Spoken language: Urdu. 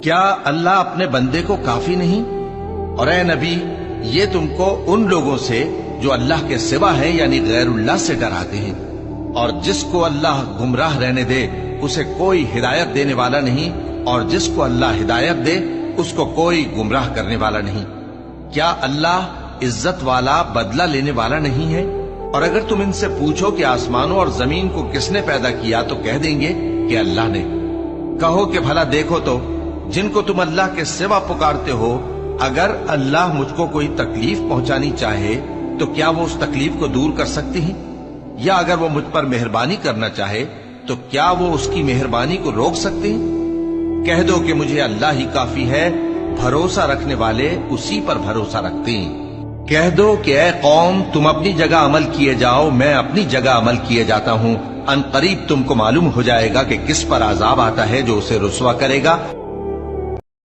کیا اللہ اپنے بندے کو کافی نہیں؟ اور اے نبی، یہ تم کو ان لوگوں سے جو اللہ کے سوا ہیں یعنی غیر اللہ سے ڈراتے ہیں، اور جس کو اللہ گمراہ رہنے دے اسے کوئی ہدایت دینے والا نہیں، اور جس کو اللہ ہدایت دے اس کو کوئی گمراہ کرنے والا نہیں۔ کیا اللہ عزت والا بدلہ لینے والا نہیں ہے؟ اور اگر تم ان سے پوچھو کہ آسمانوں اور زمین کو کس نے پیدا کیا تو کہہ دیں گے کہ اللہ نے۔ کہو کہ بھلا دیکھو تو جن کو تم اللہ کے سوا پکارتے ہو، اگر اللہ مجھ کو کوئی تکلیف پہنچانی چاہے تو کیا وہ اس تکلیف کو دور کر سکتے ہیں؟ یا اگر وہ مجھ پر مہربانی کرنا چاہے تو کیا وہ اس کی مہربانی کو روک سکتے ہیں؟ کہہ دو کہ مجھے اللہ ہی کافی ہے، بھروسہ رکھنے والے اسی پر بھروسہ رکھتے ہیں۔ کہہ دو کہ اے قوم، تم اپنی جگہ عمل کیے جاؤ، میں اپنی جگہ عمل کیے جاتا ہوں، ان قریب تم کو معلوم ہو جائے گا کہ کس پر عذاب آتا ہے جو اسے رسوا کرے گا۔